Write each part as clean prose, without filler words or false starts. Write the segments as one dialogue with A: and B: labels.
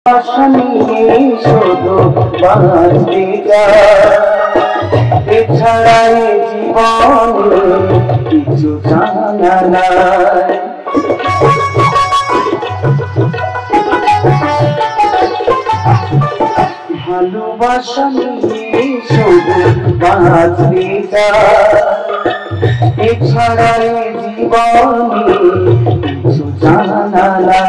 A: শুধু বাঁচতে এছাড়াই জীবনে কিছু জানা নাই। ভালোবাসা নিয়ে শুধু বাঁচতে এছাড়াই জীবনে কিছু জানা নাই।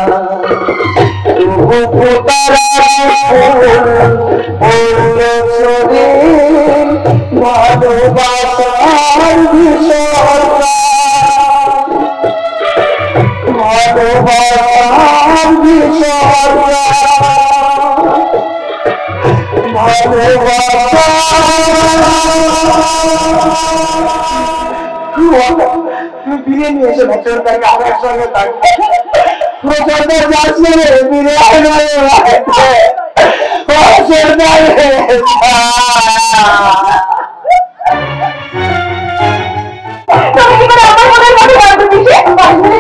A: ভালোবাসার ফিরে নিয়ে এসে বছরটাকে আমার সঙ্গে থাকবে। প্রচন্ডের যাচ্ছে ফিরে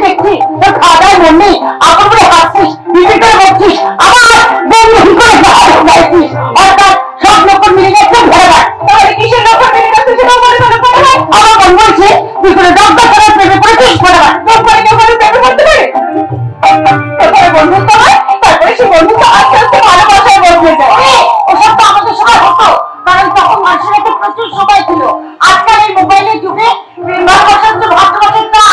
A: দেখছি তোর খাওয়া মন নেই, আমার করে হাসছিস, বিক্রি করে বলছিস, আবার বন্ধু করে গাইছিস, অর্থাৎ সব লোক মিলে একদম ভরা। তাহলে কিসের লোক মিলে গেছে সেটাও বলে আমার মন বলছে তুই করে দরকার করে প্রেমে পড়েছিস ভরা। তোর পরে কেউ করে প্রেমে পড়তে পারে? তারপরে বন্ধুত্ব হয়, তারপরে সে বন্ধুত্ব আস্তে আস্তে ভালোবাসায় বদলে যায়। ওসব তো আমাদের সময় হতো, কারণ তখন মানুষের একটা প্রচুর সময় ছিল। আজকাল এই মোবাইলের যুগে ভালোবাসার তো ভালোবাসার না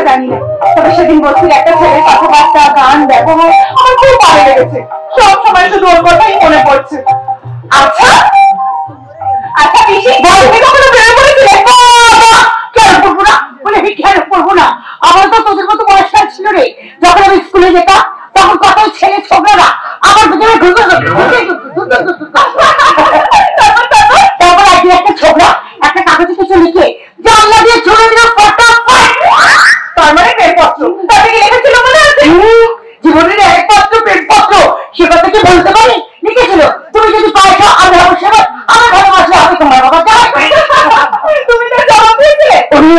A: জানি না, তবে সেদিন বলছিল একটা ছেলের কথাবার্তা গান ব্যবহার আমার খুব ভালো লেগেছে। সব সময় শুধু ওর কথাই মনে পড়ছে। আচ্ছা আচ্ছা পিসি বলবি কখনো প্রেমে পড়েছিলে? কেন পড়বো না? বলে আমি কেন পড়বো না? আমার তো তোদের মতো বয়সটা ছিল রে। যখন আমি স্কুলে যেতাম তখন কত ছেলে ছোকরারা আমার ভিতরে তারপর একদিন একটা ছোকরা একটা কাগজে কিছু লিখে জানলা দিয়ে ছড়ে দিল ফটাফট। তার মানে প্রেমপত্র। তাতে কি লিখেছিল মনে আছে? জীবনের একমাত্র প্রেমপত্র। সে কথা কি বলতে পারি? লিখেছিল তুমি যদি পায়ে খাও আমি হবো সেবা, আমার ভালোবাসা হবে তোমার বাবা। তুমি তো জবাব দিয়েছিলে। উনি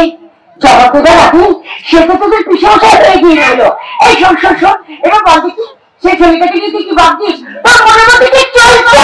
A: জবাব দেবে রাখি, সে তো তোদের পিছনে এগিয়ে গেল। এই শোন শোন শোন, এবার বল দেখি সেই ছেলেটাকে নিয়ে তুই কি ভাবছিস? তোর মনের মধ্যে কি চলছে?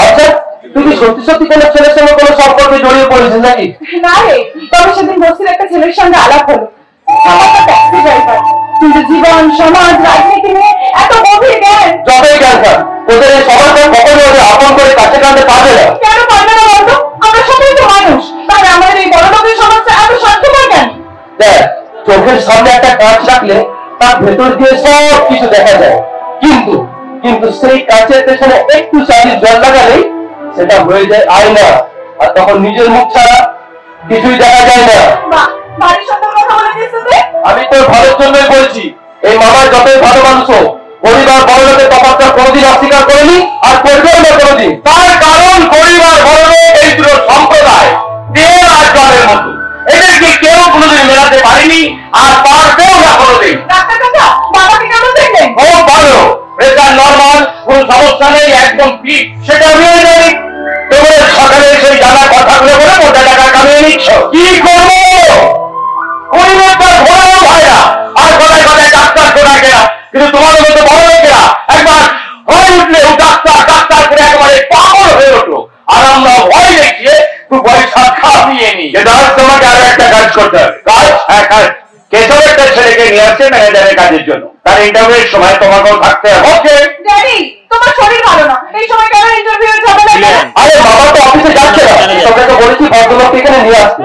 B: আচ্ছা তুমি সত্যি সত্যি কোনো ছেলের সঙ্গে কোনো সম্পর্কে জড়িয়ে পড়েছেন নাকি?
A: না রে, তবে সেদিন বসছিল একটা ছেলের সঙ্গে আলাপ হলো। আমার তো ট্যাক্সি ড্রাইভার, কিন্তু জীবন সমাজ রাজনীতি নিয়ে এত গভীর জ্ঞান।
B: যতই জ্ঞান থাক, ওদের এই সমাজকে কখনো ওদের আপন করে কাছে টানতে পারবে না।
A: কেন পারবে না বলতো? আমরা সবাই তো মানুষ, তাহলে আমাদের এই বড় লোকের সমাজটা এত স্বার্থপর কেন?
B: দেখ, চোখের সামনে একটা কাঁচ রাখলে তার ভেতর দিয়ে সব কিছু দেখা যায়, কিন্তু কিন্তু সেই কাঁচের পেছনে একটু চালিয়ে জল লাগালেই সেটা হয়ে যায় আয়না, আর তখন নিজের মুখ ছাড়া কিছুই দেখা যায় না। আমি তোর ভালোর জন্যই বলছি। এই মামার যতই ভালো মানুষ হোক, পরিবার বড় লোকের তফাৎটা কোনোদিন অস্বীকার করেনি আর করবেও না কোনোদিন। তার কারণ পরিবার বড় লোক এই দুটো সম্প্রদায় তেল আর জলের মতো, এদেরকে কেউ কোনোদিন মেলাতে পারেনি আর পারবেও না কোনোদিন। খুব ভালো, প্রেসার নর্মাল, কোনো সমস্যা নেই, একদম ফিট। সেটা আমিও জানি। তোমার সকালে সেই জানা কথাগুলো বলে মোটা টাকা কামিয়ে নিচ্ছ। কি করবো? পরিবারটা ঘোরানো হয় না, আর কথায় কথায় ডাক্তার ঘোরা কেনা, কিন্তু তোমাদের মতো বড় লোকেরা একবার ভয় উঠলে ডাক্তার ডাক্তার করে একেবারে পাগল হয়ে ওঠো, আর আমরা ভয় দেখিয়ে পয়সা খাপিয়ে নি। এটা তোমাকে আরো একটা কাজ করতে হবে। কাজ? হ্যাঁ কাজ। কেশব একটা ছেলেকে নিয়ে আসছে ম্যানেজারের কাজের জন্য, তার ইন্টারভিউয়ের সময় তোমাকেও থাকতে হবে। ওকে
A: ড্যাডি, তোমার শরীর ভালো না, এই সময় কেন ইন্টারভিউ যাবে না?
B: আরে বাবা তো অফিসে যাচ্ছে না, তোকে তো বলেছি ভদ্রলোক এখানে নিয়ে আসতে।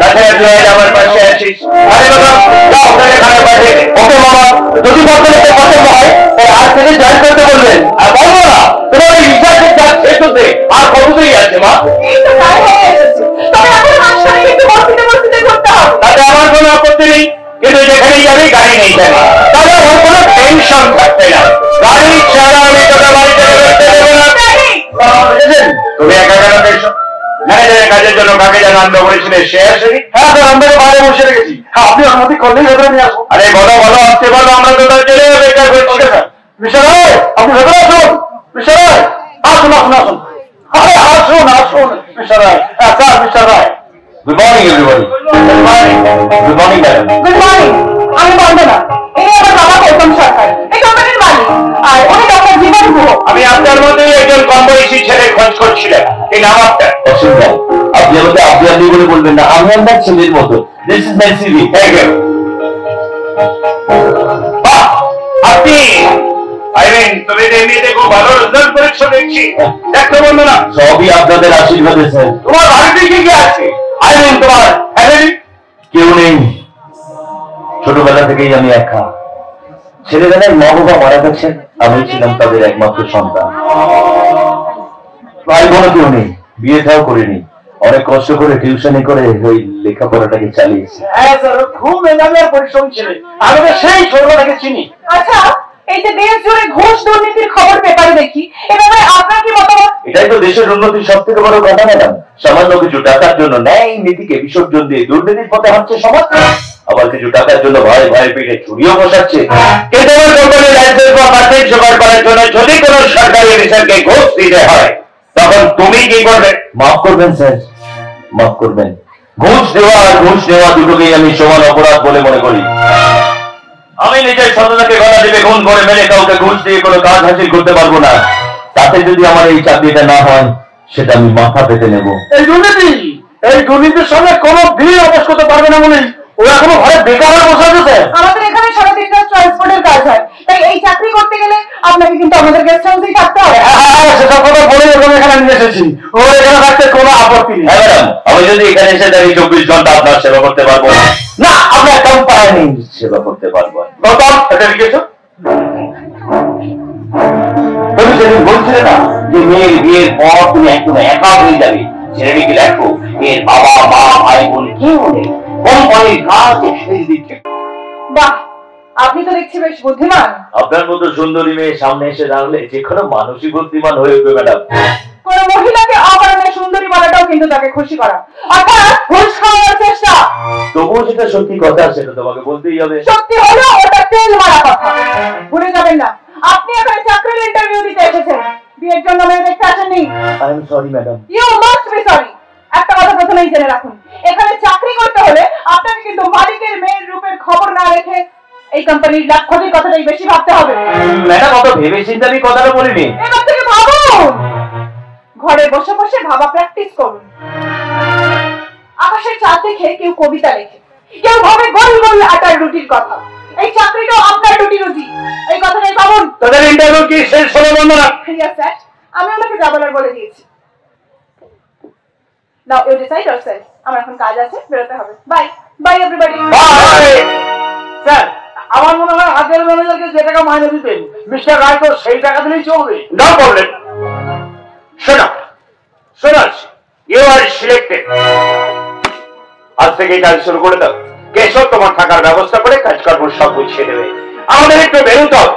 B: আমার পাশে আছিস। আরে বাবা যাও, ওখানে খানা পাঠিয়ে দে। ওকে বাবা, যদি ভদ্রলোকের পছন্দ হয় তাহলে আজ থেকে জয়েন করতে বলবেন। আর বলবো না তোমার ওই রিসার্চের কাজ শেষ হতে আর কতদিনই আছে মা?
A: এই তো প্রায় হয়ে এসেছে, তবে এখন মাঝখানে একটু বসতে বসতে করতে হবে।
B: তাতে আমার কোনো আপত্তি নেই, কিন্তু যেখানেই যাবি গাড়ি নেই যাবে, তাহলে আমার কোনো টেনশন থাকবে না। গাড়ি ছাড়া আমি তোকে বাড়ি থেকে বেরোতে দেবো না। তুমি একা কেন পেয়েছো? ম্যানেজারের কাজের জন্য কাকে যেন আনন্দ করেছিলে, সে আসেনি? হ্যাঁ স্যার, আমরা বাইরে বসে রেখেছি। হ্যাঁ, আপনি অনুমতি করলেই ভেতরে নিয়ে আসবো। আরে বলো বলো, আসতে বলো, আমরা তো চলে যাবো। এটা ওকে স্যার। মিস্টার রায়, আপনি ভেতরে আসুন। মিস্টার রায়, আসুন আসুন আসুন। আরে আসুন আসুন মিস্টার রায়। হ্যাঁ sir, mister Roy. Good morning everybody. Good morning. Good morning madam.
A: Good morning. আমি বন্দনা, এই আমার বাবা গৌতম সরকার, এই কোম্পানির মালিক, আর উনি ডক্টর জীবন গুহ।
B: আমি আপনার মতোই একজন কম বয়সী ছেলে খোঁজ করছিলাম। এই নাম আপনার? অসুবিধা, আপনি আমাকে আপনি আপনি বলে বলবেন না, আমি আপনার ছেলের মতো। This is my CV. Thank you. আপনি তুমি এমনিতে খুব ভালো রেজাল্ট করেছো দেখছি। দেখতে বলবো না, সবই আপনাদের আশীর্বাদে স্যার। তোমার বাড়িতে কি কি আছে? তোমার ফ্যামিলি? কেউ নেই, ছোটবেলা থেকেই আমি একা। ছেলেবেলায় মা বাবা মারা গেছেন, আমি ছিলাম তাদের একমাত্র সন্তান। ভাই বোনও কেউ নেই, বিয়ে থাও করিনি। অনেক কষ্ট করে টিউশনি করে ওই লেখাপড়াটাকে চালিয়েছি। হ্যাঁ স্যার, খুব মেধাবী আর পরিশ্রম ছেলে, আমি তো সেই ছোটবেলা থেকে চিনি।
A: আচ্ছা, এই যে দেশ জুড়ে ঘুষ দুর্নীতির খবর পেপারে দেখি, এভাবে আপনার কি মতামত?
B: এটা এটাই তো দেশের উন্নতির সব থেকে বড় কথা ম্যাডাম। সামান্য কিছু টাকার জন্য ন্যায় নীতিকে বিসর্জন দিয়ে দুর্নীতির পথে হাঁটছে সমাজ, আবার কিছু টাকার জন্য ভয়ে ভয়ে পেটে চুরিও বসাচ্ছে। কিন্তু আমার কোম্পানির লাইসেন্স বা পারমিট জোগাড় করার জন্য যদি কোনো সরকারি অফিসারকে ঘুষ দিতে হয়, তখন তুমি কি করবে? মাফ করবেন স্যার, মাফ করবেন। ঘুষ দেওয়া আর ঘুষ নেওয়া দুটোকেই আমি সমান অপরাধ বলে মনে করি। আমি নিজের সততাকে গলা দিবে গুণ করে মেরে কাউকে ঘুষ দিয়ে কোনো কাজ হাসিল করতে পারবো না। তাতে যদি আমার এই চাকরিটা না হয়, সেটা আমি মাথা পেতে নেব।
C: এই দুর্নীতির সঙ্গে কোনো ভিড় অবশ করতে পারবে না বলেই ওরা এখনো ঘরে বেকার হয়ে বসে আছে।
A: আমাদের এখানে সারাদিনটা ট্রান্সপোর্টের কাজ হয়, তাই এই চাকরি করতে গেলে আপনাকে কিন্তু আমাদের গেস্ট হাউসেই থাকতে হবে।
C: সেসব কথা বলে যখন এখানে নিয়ে এসেছি, ও এখানে থাকতে কোনো আপত্তি নেই।
B: হ্যাঁ ম্যাডাম, আমি যদি এখানে এসে দেখি 24 ঘন্টা আপনার সেবা করতে পারবো না, না আপনার কোম্পানি সেবা করতে পারবো না। এটা লিখেছো? তুমি সেদিন বলছিলে না যে মেয়ের বিয়ের পর তুমি একদম একা হয়ে যাবে, ছেলেটিকে দেখো এর বাবা মা ভাই বোন কেউ নেই, কোম্পানির কাজ শেষ দিচ্ছে।
A: বাহ, আপনি তো দেখছি বেশ বুদ্ধিমান।
B: আপনার মতো সুন্দরী মেয়ে সামনে এসে দাঁড়ালে যে কোনো মানুষই বুদ্ধিমান হয়ে উঠবে ম্যাডাম।
A: কোন মহিলাকে অকারণে সুন্দরী বলাটাও কিন্তু তাকে খুশি করা, অর্থাৎ ঘুষ খাওয়ার চেষ্টা।
B: তবুও যেটা সত্যি কথা সেটা তোমাকে বলতেই হবে।
A: সত্যি হলো ওটা তেল মারা কথা। ভুলে যাবেন না, আপনি এখানে চাকরির ইন্টারভিউ দিতে এসেছেন, বিয়ের জন্য মেয়ে দেখতে আসেননি।
B: I am sorry madam.
A: You must be sorry. একটা কথা প্রথমেই জেনে রাখুন, এখানে চাকরি করতে হলে আপনাকে কিন্তু মালিকের মেয়ের রূপের খবর না রেখে এই কোম্পানির লাভ ক্ষতির কথাটাই বেশি ভাবতে হবে।
B: ম্যাডাম অত ভেবে চিন্তে আমি কথাটা বলিনি।
A: এবার থেকে ভাবুন, ঘরে বসে বসে ভাবা প্র্যাকটিস করুন। আকাশের চাঁদ দেখে কেউ কবিতা লেখে, কেউ ভাবে গোল গোল আটার রুটির কথা। এই চাকরিটাও আপনার রুটি রুটি, এই কথাটাই ভাবুন।
B: তাদের ইন্টারভিউ কি শেষ হলো বন্ধুরা?
A: ইয়েস স্যার, আমি ওনাকে যা বলার বলে দিয়েছি। Now you decide yourself. আমার এখন কাজ আছে, বেরোতে হবে। Bye bye everybody.
B: Bye.
C: Sir, আমার মনে হয় হাজার ম্যানেজারকে যে টাকা মাইনে দিতেন মিস্টার রায় তো সেই টাকা দিলেই চলবে।
B: No problem. শোনো সোনাস, ইউ আর সিলেক্টেড। আজ থেকে কাজ শুরু করে দাও। কেশব তোমার থাকার ব্যবস্থা করে কাজকর্ম সব গুছিয়ে দেবে। আমাদের একটু বেরোতে হবে,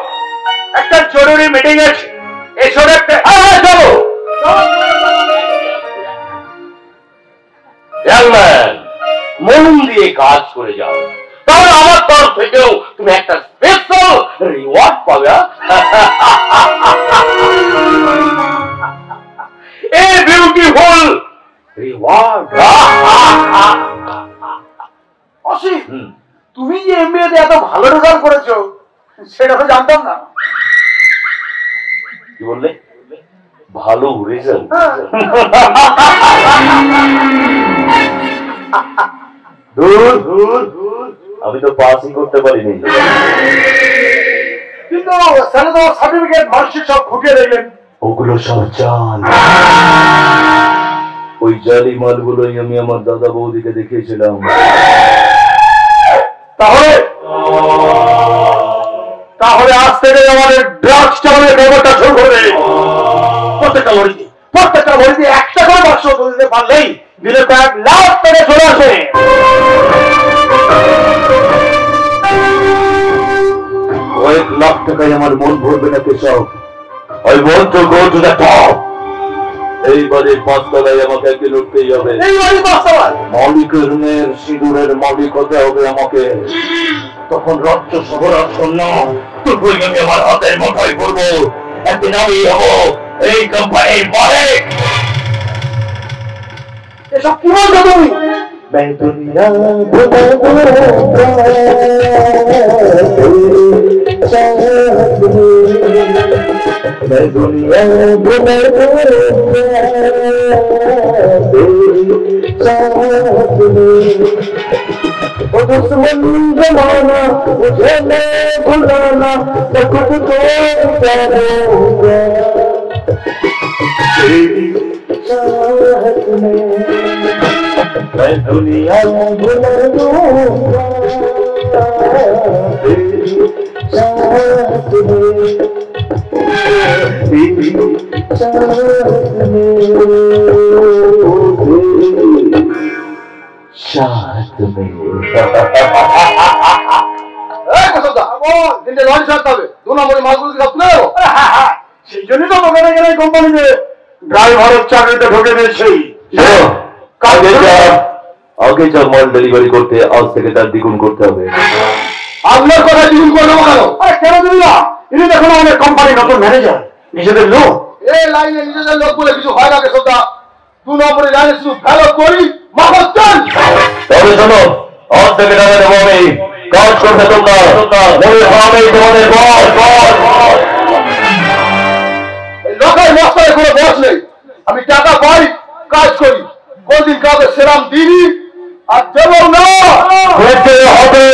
B: একটা জরুরি মিটিং আছে। এসো একটা। হ্যাঁ চলো। মন দিয়ে কাজ করে যাও, তাহলে আমার তরফ থেকেও তুমি একটা স্পেশাল রিওয়ার্ড পাবে। A beautiful reward.
C: অসীম, তুমি যে এমবিএ তে এত ভালো রেজাল্ট করেছো সেটা তো জানতাম না।
B: কি বললে? ভালো রেজাল্ট? আমি তো পাসই করতে পারিনি।
C: কিন্তু স্যার তো সার্টিফিকেট মার্কশিট সব খুঁটিয়ে দেখলেন।
B: ওগুলো সব জাল। ওই জালি মালগুলোই আমি আমার দাদা বৌদিকে দেখিয়েছিলাম।
C: তাহলে তাহলে আজ থেকে আমাদের ড্রাগস চালানোর ব্যাপারটা শুরু করবে। প্রত্যেকটা লরিতে একটা করে বাক্স দিতে পারলেই দিলে কয়েক লাখ টাকা চলে আসে।
B: কয়েক লাখ টাকায় আমার মন ভরবে না Keshab. I want to go to the top. এইবারে 5 তলায় আমাকে একদিন উঠতেই হবে।
C: এইবারে 5 তলায়
B: মালিকের মেয়ের সিঁদুরের মালিক হতে হবে আমাকে। তখন রাজ্য শহর শূন্য, তুই আমি আমার হাতের মুঠোয় করবো। একদিন আমি হবো এই কোম্পানির মালিক।
C: এসব কি বলছো তুমি?
B: मैं दुनिया भुला मैं दुनिया भुला दुश्मन जमाना मुझे न भुलाना, मैं खुद को करूंगा तेरी चाहत में। मैं दुनिया भुला दूंगा तेरी चाहत में, तेरी चाहत में, तेरी चाहत में।
C: তিনটে লরি ছাড়তে হবে, 2 নম্বরের মালগুলো কি সব তুলে দেবো? সেই জন্যই তো দোকানে গেলে কোম্পানিতে ড্রাইভারের চাকরিতে ঢুকে দিয়েছি।
B: আগে যা মাল ডেলিভারি করতে আজ থেকে তার দ্বিগুণ করতে হবে।
C: আপনার কথা দ্বিগুণ করে দেবো কেন? আরে কেন দিবি না? ইনি দেখুন আমাদের কোম্পানি নতুন ম্যানেজার, নিজেদের লোক। এই লাইনে নিজেদের লোক বলে কিছু হয় না কেসটা। 2 নম্বরের লাইনে শুধু ফেলো করি মাহতান।
B: তবে শোনো, আজ থেকে টাকা দেবো আমি, কাজ করবে তোমরা, মনে হবে তোমাদের বস।
C: লোকের মস্তায় কোনো বস নেই। আমি টাকা পাই, কাজ করি, কোনদিন কাউকে সেরাম দিই আর দেব না।
B: হতে হবে।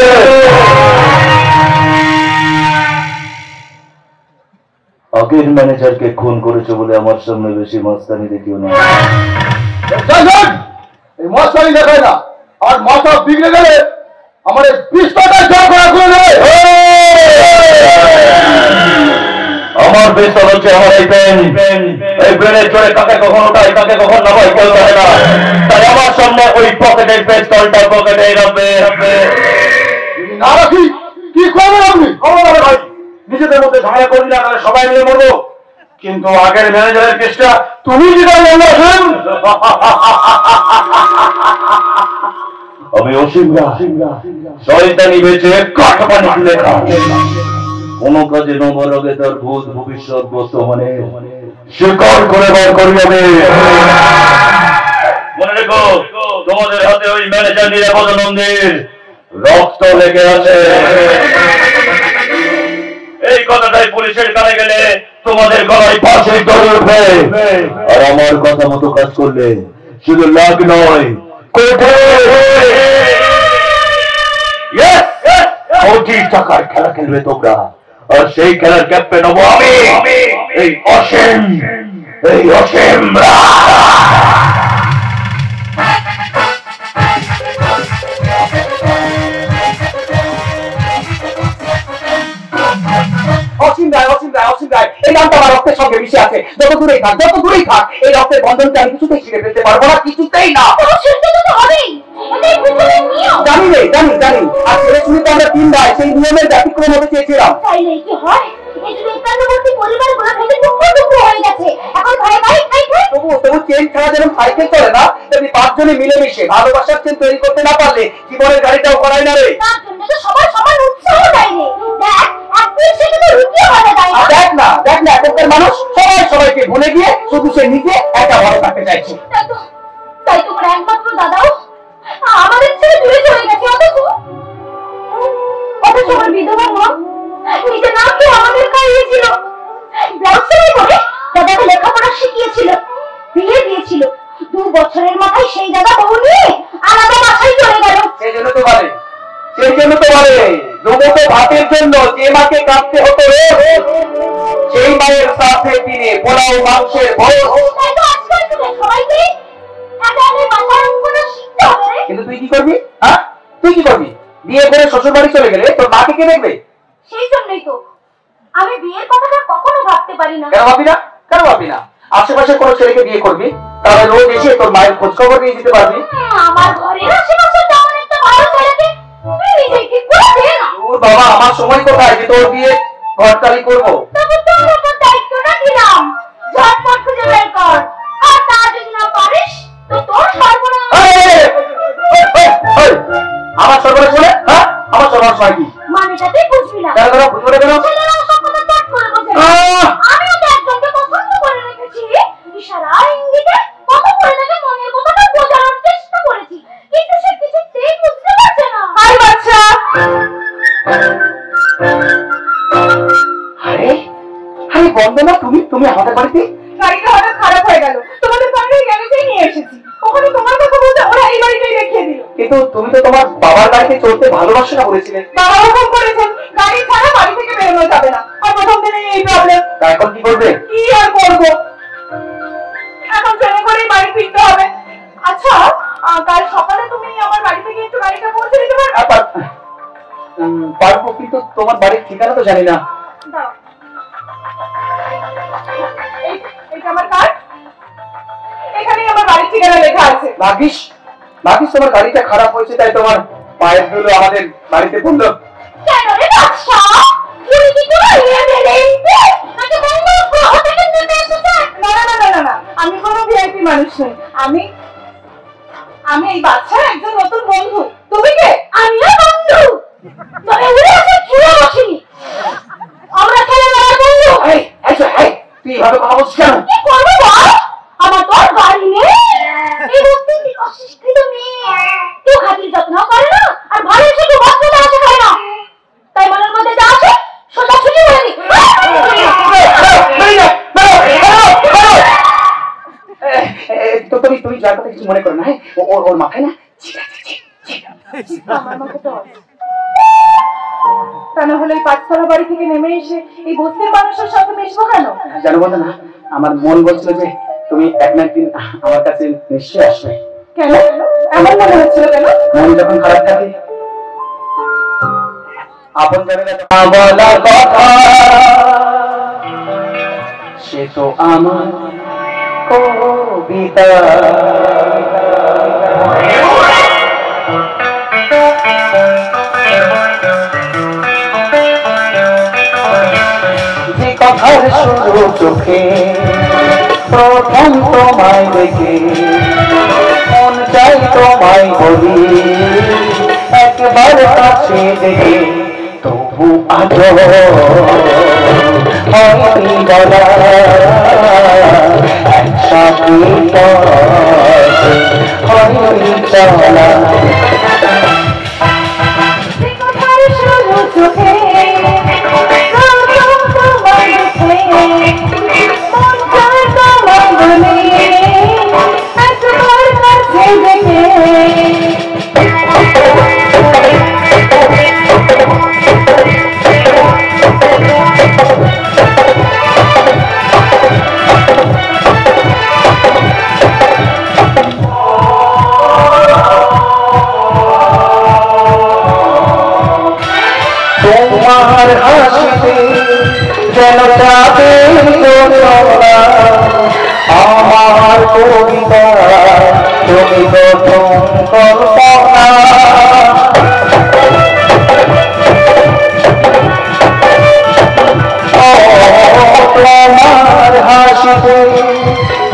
B: আগের ম্যানেজারকে খুন করেছে বলে আমার সামনে বেশি মাস্তানি দেখিও না।
C: এই মশারি দেখায় না, আর মাথা বিগড়ে গেলে আমার এই পিস্তলটাই জল করা করে দেবে।
B: আমার পিস্তল হচ্ছে আমার এই পেন। এই পেনের চড়ে কাকে কখন ওঠাই, কাকে কখন নামাই কেউ জানে না। তাই আমার সামনে ওই পকেটের পিস্তলটা পকেটে রাখবে।
C: না রাখি কি করবেন আপনি? ভাই নিজেদের মধ্যে ঝামেলা করবি না, তাহলে সবাই মিলে মরবো। কিন্তু আগের ম্যানেজারের কেসটা তুমি যেটা বলছেন,
B: আমি অসীমরা শয়তানি বেঁচে কাঠপানি তুলে খাই। কোন কাজে নবরগে তার ভূত ভবিষ্যৎ বর্তমানে স্বীকার করে বার করি আমি। মনে রেখো, তোমাদের হাতে ওই ম্যানেজার নিরাপদ নন্দীর রক্ত লেগে আছে। এই কথাটাই পুলিশের কানে গেলে তোমাদের গলায় ফাঁসির দড়ি উঠবে। আর আমার কথা মতো কাজ করলে শুধু লাখ নয়, কোটি টাকার খেলা খেলবে তোমরা। আর সেই খেলার ক্যাপ্টেন হবো আমি, এই অসীম।
A: অসীম রায়, এই নামটা আমার রক্তের সঙ্গে মিশে আছে। যত দূরেই থাক, এই রক্তের বন্ধনকে আমি কিছুতেই ছিঁড়ে ফেলতে পারবো না, কিছুতেই না। জানি। আর ছেলে শুনে তো আমরা 3 ভাই, সেই নিয়মের ব্যতিক্রম হতে চেয়েছিলাম। তবু চেন ছাড়া যেন সাইকেল চলে না, তেমনি 5 জনে মিলেমিশে ভালোবাসার চেন তৈরি করতে না পারলে জীবনের গাড়িটাও করাই না রে। দেখ না এখনকার মানুষ সবাইকে ভুলে গিয়ে শুধু সে নিজে একা ভালো থাকতে চাইছে।
D: তাই তোমার একমাত্র দাদাও আমাদের ছেড়ে দূরে চলে গেছে। অথচ আমার বিধবা মা নিজে না খেয়ে আমাদের খাইয়েছিল, ব্যবসায়ী করে দাদাকে লেখাপড়া শিখিয়েছিল, বিয়ে দিয়েছিল। 2 বছরের মাথায় সেই দাদা বউ নিয়ে আলাদা বাসায় চলে গেল।
A: সেই জন্য তো বলে লোগো তো ভাতের জন্য যে মাকে কাঁদতে হতো রে, সেই মায়ের সাথে দিনে পোলাও মাংসের ভোজ। কিন্তু তুই কি করবি? বিয়ে করে শ্বশুর বাড়ি চলে গেলে তোর মাকে কে দেখবে?
D: সেই জন্যই তো আমি বিয়ের কথাটা কখনো ভাবতে পারি না।
A: কেন ভাববি না? আশেপাশে কোনো ছেলেকে বিয়ে করবি, তাহলে রোজ এসে তোর মায়ের খোঁজ খবর নিয়ে দিতে পারবি।
D: আমার ঘরের আশেপাশে তেমন একটা ভালো ছেলেকে নিজেকে করে দে না।
A: বাবা, আমার সময় কোথায় যে তোর বিয়ে ঘরটালি করবো?
D: তবে তোর উপর দায়িত্বটা দিলাম, ঝটপট খুঁজে বের কর। আর তা যদি না পারিস তো তোর সর্বনাশ।
A: আমার সর্বনাশ বলে? আমার সর্বনাশ হয় কি?
D: মানেটা তুই বুঝবি না।
A: বুঝবো না কেন?
D: ছেলেরা সব কথা চট করে বোঝে। আমিও তো একজনকে পছন্দ করে রেখেছি, ইশারা ইঙ্গিতে কত করে তাকে মনের কথাটা বোঝানোর চেষ্টা করেছি, কিন্তু সে কিছুতেই বুঝতে পারছে না। হাই বাচ্চা।
A: আরে বন্দনা, তুমি আমাদের বাড়িতে?
E: গাড়িটা হঠাৎ খারাপ হয়ে গেল, তোমাদের বাড়ির গ্যারেজেই নিয়ে এসেছি। ওখানে তোমার কথা বলতে ওরা এই বাড়িটাই দেখিয়ে দিল।
A: কিন্তু তুমি তো তোমার বাবার গাড়িতে চলতে ভালোবাসো না বলেছিলে।
E: বাবা হুকুম করেছেন গাড়ি ছাড়া বাড়ি থেকে বেরোনো যাবে না, আর প্রথম দিনেই এই প্রবলেম।
A: তা এখন কি করবে?
E: কি আর করবো, এখন ট্রেনে করেই বাড়ি ফিরতে হবে। আচ্ছা, কাল সকালে তুমি আমার বাড়ি থেকে একটু গাড়িটা পৌঁছে দিতে পারবে?
A: পারবো, কিন্তু তোমার বাড়ির ঠিকানা তো জানি না।
E: দাও, এইটা আমার কার্ড, এখানেই আমার বাড়ির ঠিকানা লেখা আছে।
A: ভাগ্যিস তোমার গাড়িটা খারাপ হয়েছে, তাই তোমার পায়ের ধুলো আমাদের বাড়িতে পড়লো।
D: কেন রে বাচ্চা, তুই কি করে এলে নাকি বন্ধ গ্রহ থেকে নেমে এসেছে?
E: না না না না না, আমি কোনো ভিআইপি মানুষ নই। আমি এই বাচ্চার একজন নতুন বন্ধু। তুমি কে?
D: আমিও বন্ধু। তবে উড়ে আসে চুড়ে বসিনি। আমরা খেলে বেড়ার বন্ধু।
B: তুই এভাবে কথা বলছিস কেন?
D: কি করবো বল? আমার তো আর বাড়ি নেই। এই বস্তির অশিক্ষিত মেয়ে কেউ খাতির যত্ন করে না, আর ভালো এসে কেউ বাচ্চাটা আসে খায় না। তাই মনের মধ্যে যা আসে সোজা ছুটি বলে দিই।
B: তুমি যার কথা কিছু মনে করো না। ওর মাথায় না
E: আমার মতো তো তা না হলে এই পাঁচতলা বাড়ি থেকে নেমে এসে এই বস্তির মানুষের সাথে মিশবো কেন?
B: জানো বন্ধু না, আমার মন বলছিল যে তুমি এক না একদিন আমার কাছে নিশ্চয়ই আসবে।
E: কেন এমন মনে হচ্ছিল কেন?
B: মন যখন খারাপ থাকে আপন জায়গায় বলা কথা সে তো আমার কবিতা। যে কথার শুরু চোখে প্রথম তোমায় দেখে মন চাই তোমায় বলি একবার কাছে দেখে, তবু আজ হয়নি বলা একসাথে হয়নি চলা। তোমার হাসিতে যেন যাবে আমার কবিতা, তুমি প্রথম কল্পনা। তোমার হাসিতে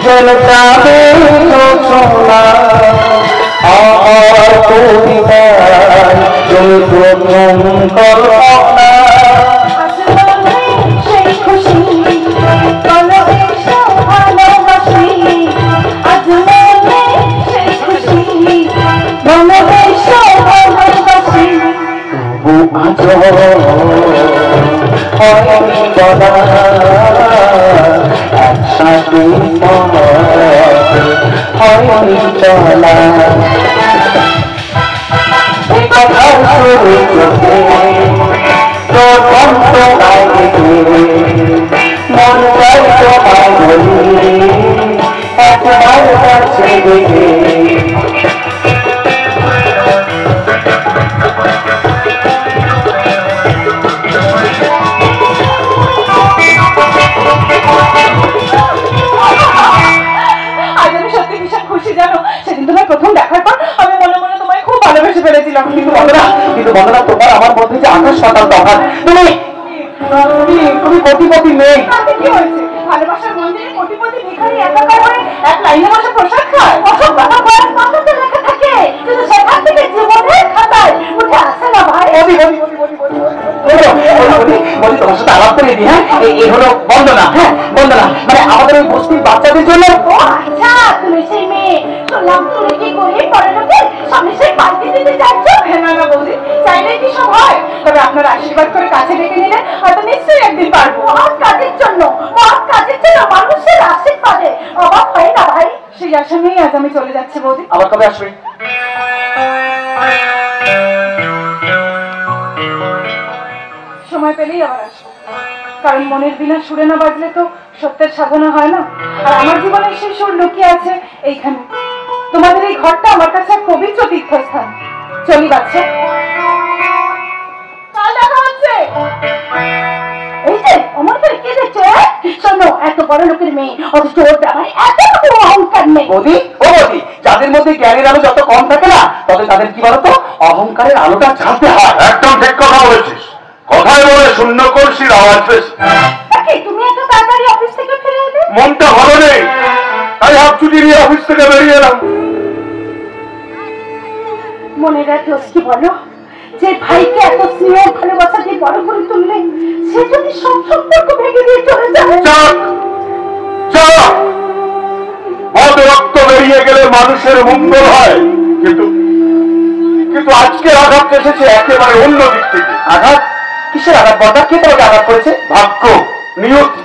B: যেন যাবে আমার কবিতা, তুমি প্রথম কল্পনা। একসাথে হয়নি চলা কথার শুরু চোখে প্রথম তোমায় দেখে মন চাই তোমায় বলি একবার কাছে দেখে।
E: আজ আমি সত্যি ভীষণ খুশি জানো। সেদিন তোমার প্রথম দেখার পর আমি মনে মনে তোমায় খুব ভালোবেসে ফেলেছিলাম।
B: কিন্তু বন্ধনা তোমার আমার মধ্যে যে আকাশ পাতাল তফাৎ। তুমি কোটিপতি মেয়ে।
E: কি হয়েছে? ভালোবাসার মন্দিরে কোটিপতি ভিখারি একাকার হয়ে এক লাইনে বসে প্রসাদ খায়।
D: অসব কথা বলার কথাতে লেখা থাকে, কিন্তু সেখান থেকে জীবনের খাতায় উঠে আসে না ভাই।
B: তোমার সাথে আলাপ করে দিই। হ্যাঁ, এই হলো বন্দনা। হ্যাঁ বন্দনা মানে আমাদের ওই বস্তির বাচ্চাদের জন্য।
D: ও আচ্ছা, তুমি সেই মেয়ে। শুনলাম তুমি কি করে পরে লোকের সামনে সেই পাল্টি দিতে যাচ্ছ।
E: না না বৌদি, চাইলে কি সব হয়? তবে আপনার আশীর্বাদ করে কাছে ডেকে নিলে হয়তো নিশ্চয়ই একদিন পারবো।
D: মহৎ কাজের জন্য মানুষের আশীর্বাদে অবাক হয় না ভাই।
E: সেই আশা নিয়েই আজ আমি চলে যাচ্ছি বৌদি।
B: আবার কবে আসবে?
E: সময় পেলেই আবার আসবো, কারণ মনের বিনা সুরে না বাজলে তো সত্যের সাধনা হয় না। আর আমার জীবনের সেই সুর লুকিয়ে আছে এইখানে। তোমাদের এই ঘরটা আমার কাছে এক পবিত্র তীর্থস্থান। চলি বাচ্চা, কাল দেখা হচ্ছে।
D: এই যে অমর করে কে দেখছো? শোনো, এত বড় লোকের মেয়ে অথচ ওর ব্যাপারে এত অহংকার নেই।
B: বৌদি ও বৌদি, যাদের মধ্যে জ্ঞানের আলো যত কম থাকে না, তবে তাদের কি বলতো অহংকারের আলোটা জ্বালতে হয়।
C: একদম ঠিক কথা বলেছিস। কথায় বলে শূন্য কলসির আওয়াজ বেশি।
D: তুমি এত তাড়াতাড়ি অফিস থেকে ফিরে এলে?
C: মনটা ভালো নেই, তাই হাফ ছুটি নিয়ে অফিস থেকে বেরিয়ে এলাম।
E: মনে রাখলো কি বলো, যে ভাইকে এত স্নেহ ভালোবাসা দিয়ে বড় করে তুললে, সে যদি সব সম্পর্ক ভেঙে দিয়ে চলে যাবে।
C: মদ রক্ত বেরিয়ে গেলে মানুষের মঙ্গল হয়, কিন্তু কিন্তু আজকে আঘাত এসেছে একেবারে অন্য দিক থেকে।
B: আঘাত? কিসের আঘাত বর্দা? কে তোমাকে আঘাত করেছে?
C: ভাগ্য, নিয়তি।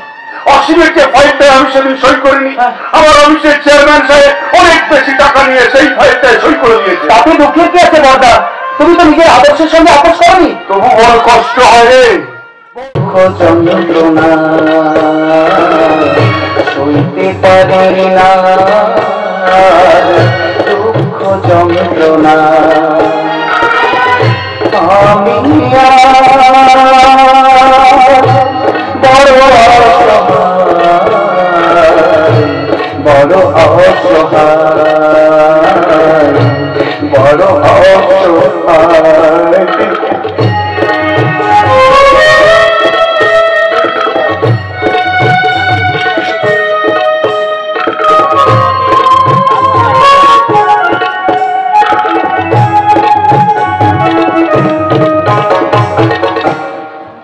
C: অসীমের যে ফাইলটায় আমি সেদিন সই করিনি, আমার অফিসের চেয়ারম্যান সাহেব অনেক বেশি টাকা নিয়ে সেই ফাইলটায় সই করে দিয়েছে।
B: তাতে দুঃখের কি আছে বর্দা? তুমি তো নিজের আদর্শের সঙ্গে আপোষ করনি।
C: তবু বড় কষ্ট হয় রে।
B: দুঃখ যন্ত্রণা সইতে পারি না, দুঃখ যন্ত্রণা আমি বড় অসহায়, বড় অসহায়।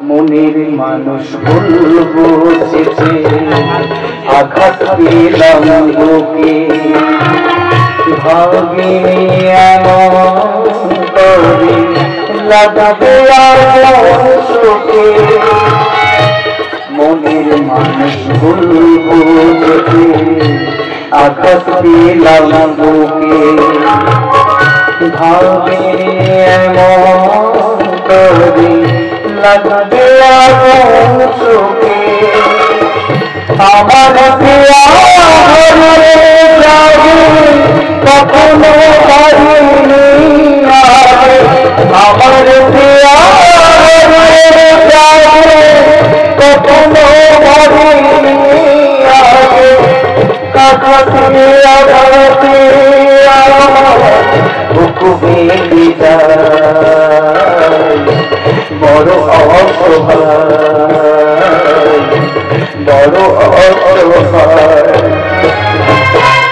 B: মনের মানুষ ভুল বুঝেছে, আঘাত পেলাম বুকে, ভাবিনি এমন করে লাগাবে সুখে। মনের মানুষ ভুল বুঝেছে, আঘাত পেলাম বুকে, ভাবিনি এমন করে লাগবে সুখে। আমার কখনো পারিনি, আমার কখনো পারিনি, কাকাতে আঘাতে বুকু বেঁধে যায়, বড় অসহায়, বড় অসহায়।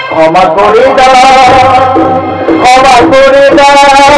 B: ক্ষমা করে দাও, ক্ষমা করে দাও,